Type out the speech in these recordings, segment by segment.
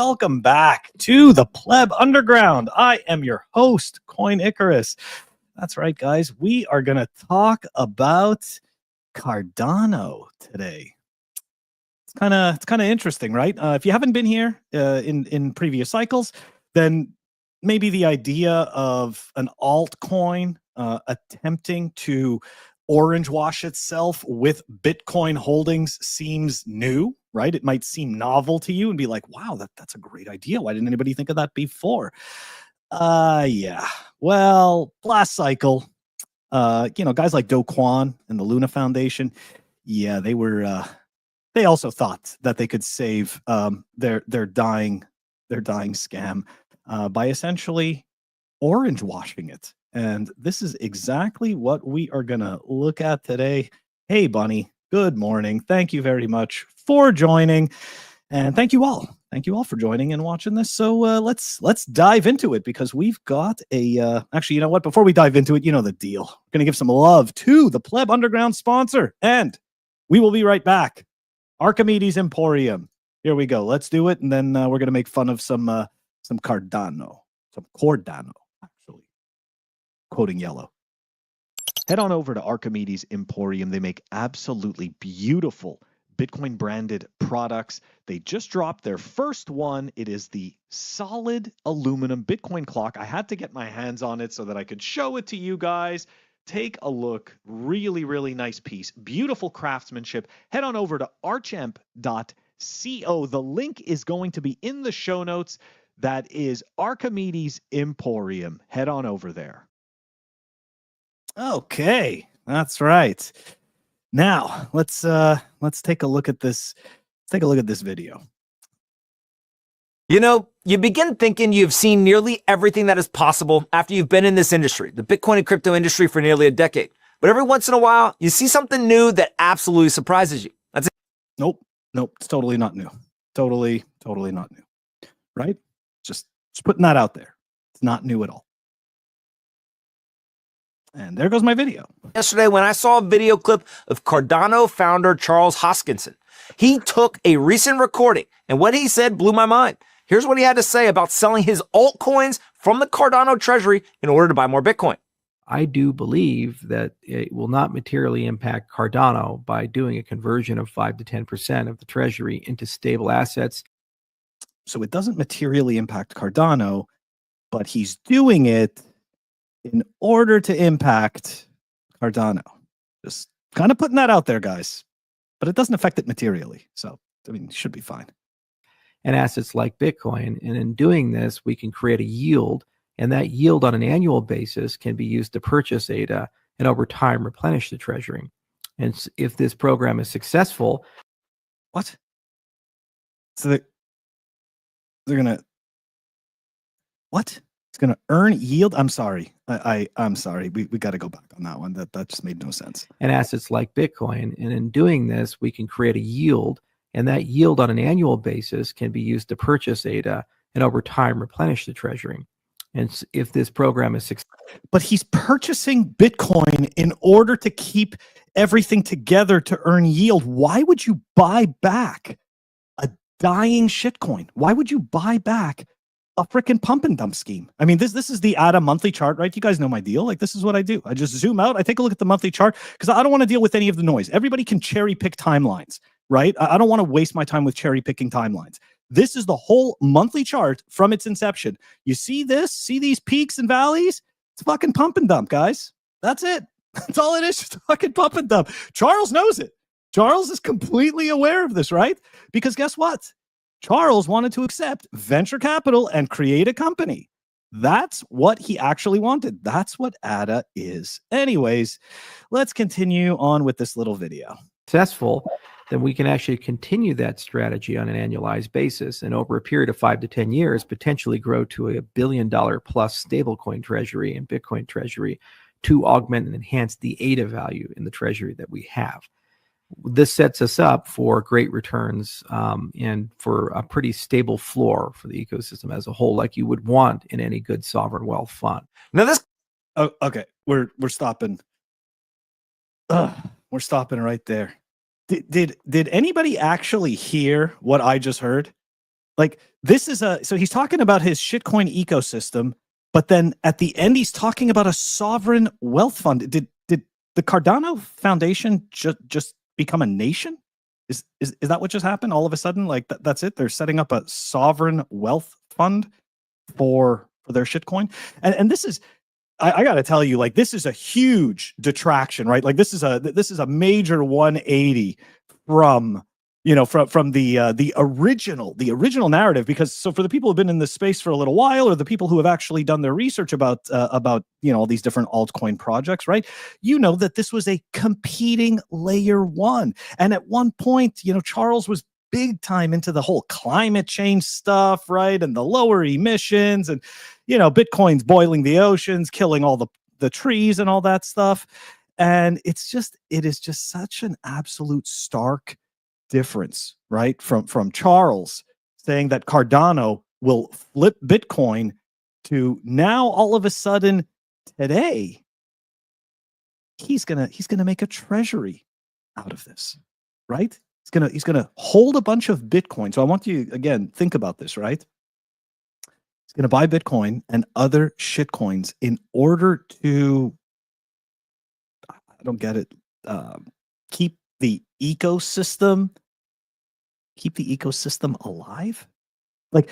welcome back to the Pleb Underground. I am your host, Coin Icarus. That's right, guys. We are going to talk about Cardano today. It's kind of interesting, right? If you haven't been here in previous cycles, then maybe the idea of an altcoin attempting to orange wash itself with Bitcoin holdings seems new, right? It might seem novel to you and be like, wow, that's a great idea. Why didn't anybody think of that before? Yeah. Well, last cycle, guys like Do Kwon and the Luna Foundation, yeah, they also thought that they could save their dying scam by essentially orange washing it. And this is exactly what we are going to look at today. Hey, Bunny, good morning. Thank you very much for joining. And thank you all. Thank you all for joining and watching this. So let's dive into it, because we've got a actually, you know what? Before we dive into it, you know the deal. We're going to give some love to the Pleb Underground sponsor, and we will be right back. Archimedes Emporium. Here we go. Let's do it, and then we're going to make fun of some Cardano, actually. Quoting yellow. Head on over to Archimedes Emporium. They make absolutely beautiful Bitcoin branded products. They just dropped their first one. It is the solid aluminum Bitcoin clock. I had to get my hands on it so that I could show it to you guys. Take a look. Really, really nice piece. Beautiful craftsmanship. Head on over to archemp.co. The link is going to be in the show notes. That is Archimedes Emporium. Head on over there. Okay, that's right. Now let's take a look at this. Let's take a look at this video. You know, you begin thinking you've seen nearly everything that is possible after you've been in this industry, the Bitcoin and crypto industry, for nearly a decade. But every once in a while, you see something new that absolutely surprises you. That's it. Nope, it's totally not new. Totally not new. Right? Just putting that out there. It's not new at all. And there goes my video. Yesterday, when I saw a video clip of Cardano founder Charles Hoskinson, he took a recent recording, and what he said blew my mind. Here's what he had to say about selling his altcoins from the Cardano Treasury in order to buy more Bitcoin. I do believe that it will not materially impact Cardano by doing a conversion of 5 to 10% of the Treasury into stable assets. So it doesn't materially impact Cardano, but he's doing it in order to impact Cardano. Just kind of putting that out there, guys. But it doesn't affect it materially. So, I mean, it should be fine. And assets like Bitcoin. And in doing this, we can create a yield. And that yield on an annual basis can be used to purchase ADA and over time replenish the Treasury. And if this program is successful... What? So they're going to... What? It's going to earn yield? I'm sorry. I'm sorry. We got to go back on that one. That just made no sense. And assets like Bitcoin. And in doing this, we can create a yield. And that yield on an annual basis can be used to purchase ADA and over time replenish the Treasury. And if this program is successful... But he's purchasing Bitcoin in order to keep everything together to earn yield. Why would you buy back a dying shitcoin? Why would you buy back a freaking pump and dump scheme? I mean, this is the ADA monthly chart, right? You guys know my deal. Like, this is what I do. I just zoom out. I take a look at the monthly chart because I don't want to deal with any of the noise. Everybody can cherry pick timelines, right? I don't want to waste my time with cherry picking timelines. This is the whole monthly chart from its inception. You see this? See these peaks and valleys? It's fucking pump and dump, guys. That's it. That's all it is. Just fucking pump and dump. Charles knows it. Charles is completely aware of this, right? Because guess what? Charles wanted to accept venture capital and create a company. That's what he actually wanted. That's what ADA is. Anyways, let's continue on with this little video. Successful, then we can actually continue that strategy on an annualized basis, and over a period of 5 to 10 years, potentially grow to $1 billion plus stablecoin treasury and Bitcoin treasury to augment and enhance the ADA value in the treasury that we have. This sets us up for great returns and for a pretty stable floor for the ecosystem as a whole, like you would want in any good sovereign wealth fund. Now this... Oh, okay, we're stopping. We're stopping right there. Did anybody actually hear what I just heard? Like this is so he's talking about his shitcoin ecosystem, but then at the end he's talking about a sovereign wealth fund. Did the Cardano Foundation just become a nation? Is that what just happened all of a sudden? Like that's it? They're setting up a sovereign wealth fund for their shitcoin, and this is. I got to tell you, like, this is a huge detraction, right? Like, this is a major 180 from from the original narrative. Because so for the people who've been in this space for a little while, or the people who have actually done their research about all these different altcoin projects, right? You know that this was a competing layer one, and at one point, Charles was big time into the whole climate change stuff, right? And the lower emissions, and Bitcoin's boiling the oceans, killing all the trees and all that stuff. And it is just such an absolute stark difference, right? From Charles saying that Cardano will flip Bitcoin to now all of a sudden today he's gonna make a treasury out of this, right? He's gonna hold a bunch of Bitcoin. So I want you again think about this, right? He's gonna buy Bitcoin and other shitcoins in order to, I don't get it, keep the ecosystem alive. Like,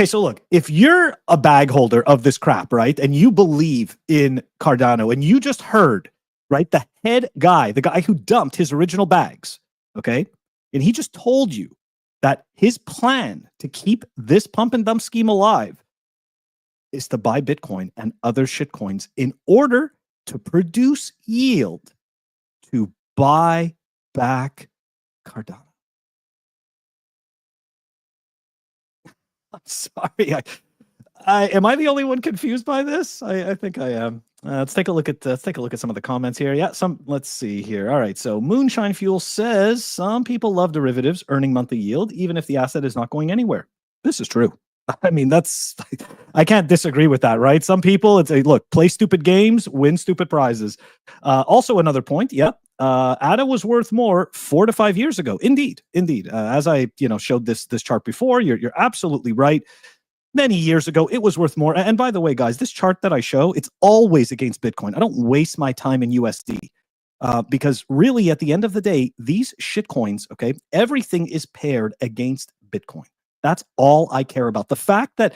so look, if you're a bag holder of this crap, right, and you believe in Cardano, and you just heard, right, the head guy, the guy who dumped his original bags, okay, and he just told you that his plan to keep this pump and dump scheme alive is to buy Bitcoin and other shitcoins in order to produce yield to buy back Cardano. I'm sorry. Am I the only one confused by this? I think I am. Let's take a look at some of the comments here. Yeah, let's see here. All right. So Moonshine Fuel says some people love derivatives earning monthly yield, even if the asset is not going anywhere. This is true. I mean, I can't disagree with that, right? Some people, it's a look, play stupid games, win stupid prizes. Also, another point. Yep. ADA was worth more 4 to 5 years ago. Indeed. As I showed this chart before, you're absolutely right. Many years ago, it was worth more. And by the way, guys, this chart that I show, it's always against Bitcoin. I don't waste my time in USD because really, at the end of the day, these shitcoins, okay, everything is paired against Bitcoin. That's all I care about. The fact that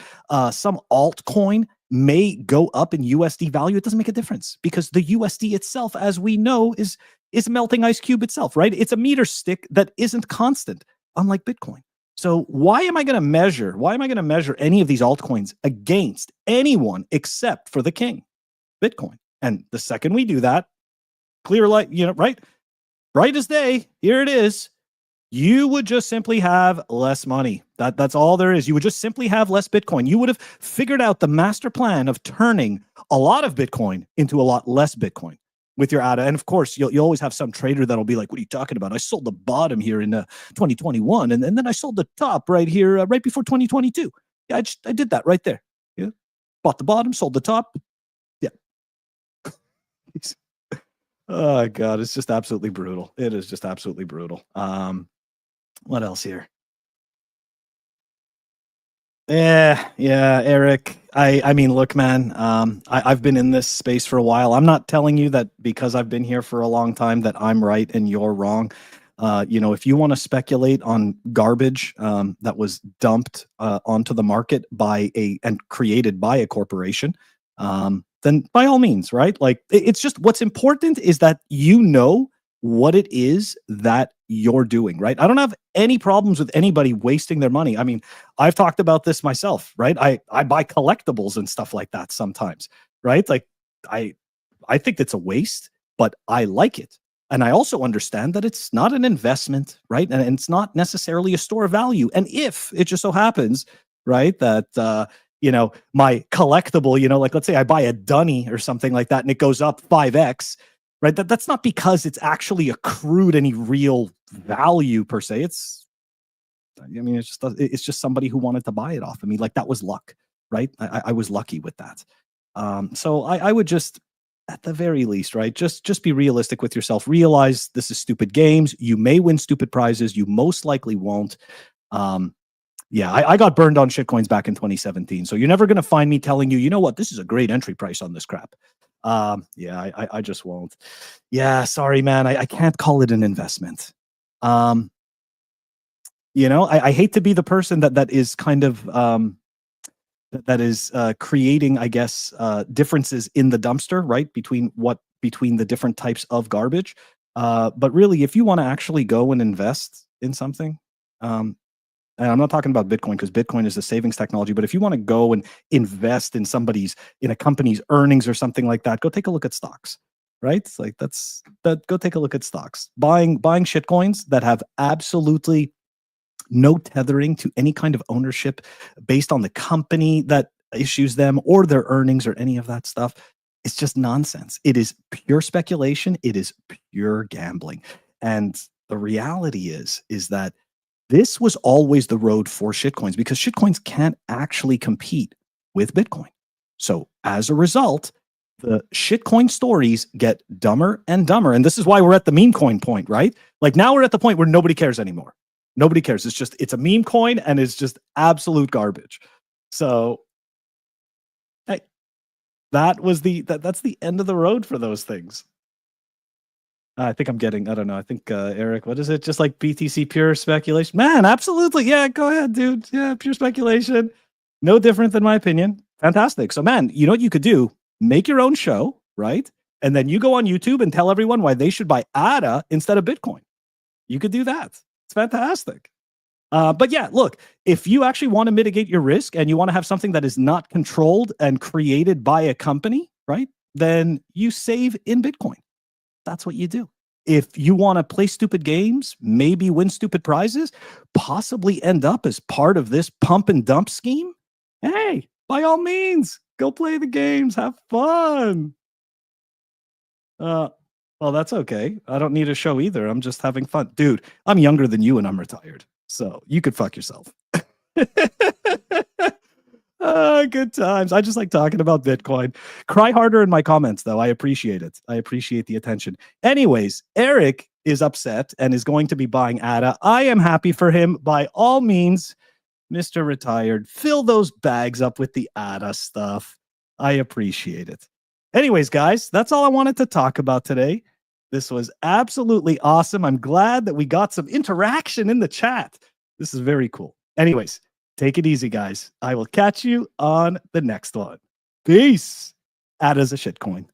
some altcoin may go up in USD value, it doesn't make a difference because the USD itself, as we know, is a melting ice cube itself, right? It's a meter stick that isn't constant, unlike Bitcoin. So why am I going to measure any of these altcoins against anyone except for the king, Bitcoin? And the second we do that, clear light, right? Bright as day, here it is. You would just simply have less money. That's all there is. You would just simply have less Bitcoin. You would have figured out the master plan of turning a lot of Bitcoin into a lot less Bitcoin with your ADA. And of course, you'll always have some trader that'll be like, what are you talking about? I sold the bottom here in 2021. And then I sold the top right here, right before 2022. Yeah, I did that right there. Yeah. Bought the bottom, sold the top. Yeah. Oh, God, it's just absolutely brutal. It is just absolutely brutal. What else here? Yeah, Eric. I mean, look, man, I've been in this space for a while. I'm not telling you that because I've been here for a long time that I'm right and you're wrong. If you want to speculate on garbage that was dumped onto the market and created by a corporation, then by all means, right? Like it's just what's important is that what it is that you're doing, right? I don't have any problems with anybody wasting their money. I mean, I've talked about this myself, right? I buy collectibles and stuff like that sometimes, right? Like I think it's a waste, but I like it. And I also understand that it's not an investment, right? And it's not necessarily a store of value. And if it just so happens, right, that my collectible, like let's say I buy a dunny or something like that and it goes up 5x, right? That's not because it's actually accrued any real value per se. It's just somebody who wanted to buy it off of me. Like that was luck, right? I was lucky with that. So I would just, at the very least, right, just be realistic with yourself. Realize this is stupid games. You may win stupid prizes. You most likely won't. Yeah, I got burned on shitcoins back in 2017. So you're never going to find me telling you, you know what, this is a great entry price on this crap. Yeah, I just won't. Yeah, sorry, man. I can't call it an investment. You know, I hate to be the person that is kind of that is creating, I guess, differences in the dumpster, right? Between the different types of garbage. But really, if you want to actually go and invest in something, and I'm not talking about Bitcoin because Bitcoin is a savings technology, but if you want to go and invest in a company's earnings or something like that, go take a look at stocks, right? It's like go take a look at stocks. Buying shitcoins that have absolutely no tethering to any kind of ownership based on the company that issues them or their earnings or any of that stuff. It's just nonsense. It is pure speculation. It is pure gambling. And the reality is that this was always the road for shitcoins because shitcoins can't actually compete with Bitcoin. So as a result, the shitcoin stories get dumber and dumber. And this is why we're at the meme coin point, right? Like now we're at the point where nobody cares anymore. Nobody cares. It's a meme coin and it's just absolute garbage. So hey, that's the end of the road for those things. I think I don't know. I think, Eric, what is it? Just like BTC pure speculation? Man, absolutely. Yeah, go ahead, dude. Yeah, pure speculation. No different than my opinion. Fantastic. So, man, you know what you could do? Make your own show, right? And then you go on YouTube and tell everyone why they should buy ADA instead of Bitcoin. You could do that. It's fantastic. But yeah, look, if you actually want to mitigate your risk and you want to have something that is not controlled and created by a company, right? Then you save in Bitcoin. That's what you do. If you want to play stupid games, maybe win stupid prizes, possibly end up as part of this pump and dump scheme, hey, by all means, go play the games, have fun. Well, that's okay. I don't need a show either. I'm just having fun. Dude, I'm younger than you and I'm retired. So you could fuck yourself. Good times. I just like talking about Bitcoin. Cry harder in my comments, though. I appreciate it. I appreciate the attention. Anyways, Eric is upset and is going to be buying ADA. I am happy for him. By all means, Mr. Retired, fill those bags up with the ADA stuff. I appreciate it. Anyways, guys, that's all I wanted to talk about today. This was absolutely awesome. I'm glad that we got some interaction in the chat. This is very cool. Anyways, take it easy, guys. I will catch you on the next one. Peace. ADA's a shitcoin.